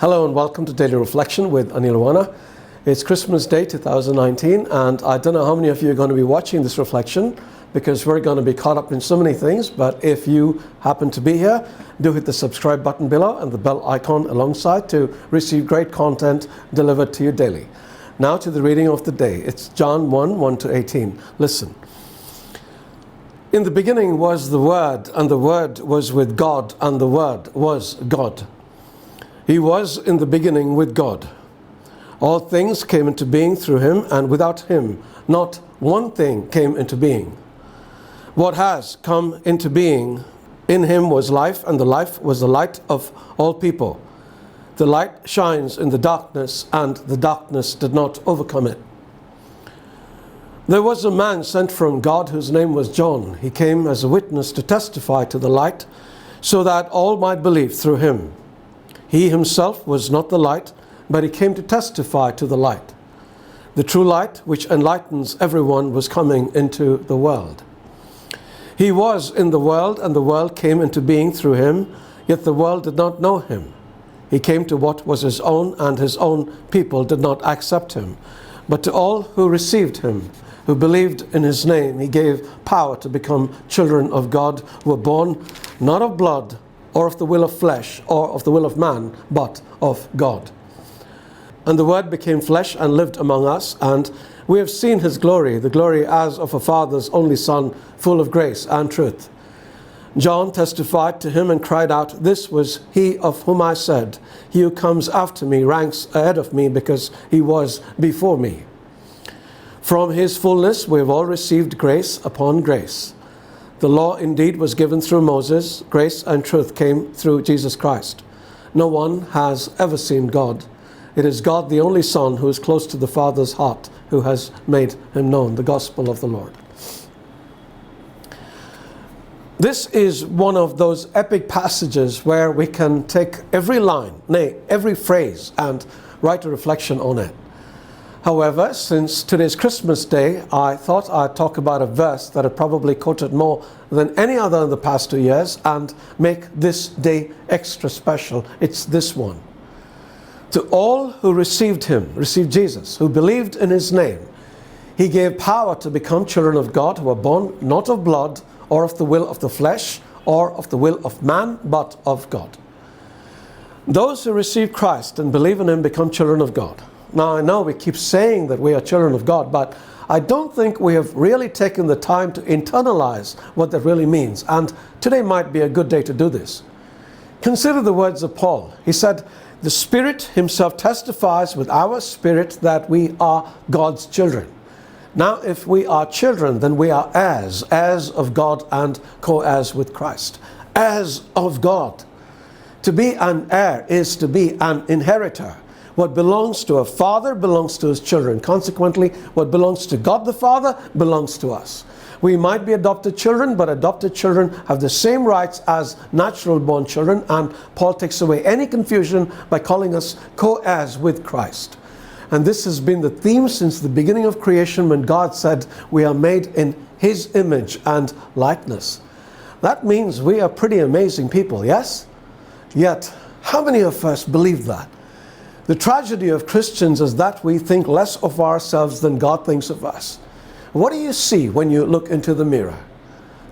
Hello and welcome to Daily Reflection with Aneel Aranha. It's Christmas Day 2019 and I don't know how many of you are going to be watching this reflection because we're going to be caught up in so many things, but if you happen to be here, do hit the subscribe button below and the bell icon alongside to receive great content delivered to you daily. Now to the reading of the day. It's John 1 to 18. Listen. In the beginning was the Word, and the Word was with God, and the Word was God. He was in the beginning with God. All things came into being through him, and without him not one thing came into being. What has come into being, in him was life, and the life was the light of all people. The light shines in the darkness, and the darkness did not overcome it. There was a man sent from God whose name was John. He came as a witness to testify to the light, so that all might believe through him. He himself was not the light, but he came to testify to the light. The true light, which enlightens everyone, was coming into the world. He was in the world, and the world came into being through him, yet the world did not know him. He came to what was his own, and his own people did not accept him. But to all who received him, who believed in his name, he gave power to become children of God, who were born not of blood, or of the will of flesh, or of the will of man, but of God. And the Word became flesh and lived among us, and we have seen his glory, the glory as of a Father's only Son, full of grace and truth. John testified to him and cried out, "This was he of whom I said, he who comes after me ranks ahead of me, because he was before me." From his fullness we have all received grace upon grace. The law indeed was given through Moses. Grace and truth came through Jesus Christ. No one has ever seen God. It is God, the only Son, who is close to the Father's heart, who has made him known. The gospel of the Lord. This is one of those epic passages where we can take every line, nay, every phrase, and write a reflection on it. However, since today's Christmas Day, I thought I'd talk about a verse that I probably quoted more than any other in the past 2 years and make this day extra special. It's this one. To all who received him, received Jesus, who believed in his name, he gave power to become children of God, who were born not of blood, or of the will of the flesh, or of the will of man, but of God. Those who receive Christ and believe in him become children of God. Now, I know we keep saying that we are children of God, but I don't think we have really taken the time to internalize what that really means. And today might be a good day to do this. Consider the words of Paul. He said, "The Spirit himself testifies with our spirit that we are God's children." Now, if we are children, then we are heirs of God and co-heirs with Christ. Heirs of God. To be an heir is to be an inheritor. What belongs to a father belongs to his children. Consequently, what belongs to God the Father belongs to us. We might be adopted children, but adopted children have the same rights as natural born children, and Paul takes away any confusion by calling us co-heirs with Christ. And this has been the theme since the beginning of creation, when God said we are made in his image and likeness. That means we are pretty amazing people, yes? Yet, how many of us believe that? The tragedy of Christians is that we think less of ourselves than God thinks of us. What do you see when you look into the mirror?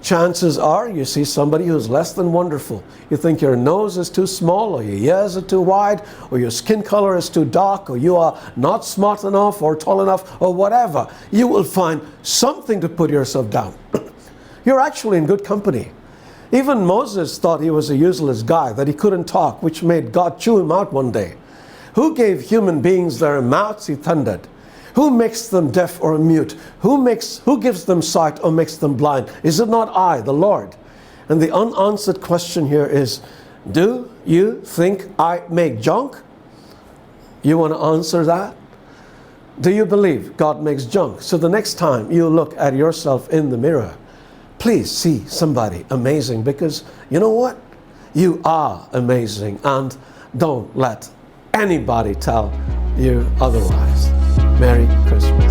Chances are you see somebody who's less than wonderful. You think your nose is too small, or your ears are too wide, or your skin color is too dark, or you are not smart enough or tall enough, or whatever. You will find something to put yourself down. You're actually in good company. Even Moses thought he was a useless guy, that he couldn't talk, which made God chew him out one day. Who gave human beings their mouths? He thundered. Who makes them deaf or mute? Who gives them sight or makes them blind? Is it not I, the Lord? And the unanswered question here is, do you think I make junk? You want to answer that? Do you believe God makes junk? So the next time you look at yourself in the mirror, please see somebody amazing, because you know what? You are amazing, and don't let anybody tell you otherwise. Merry Christmas.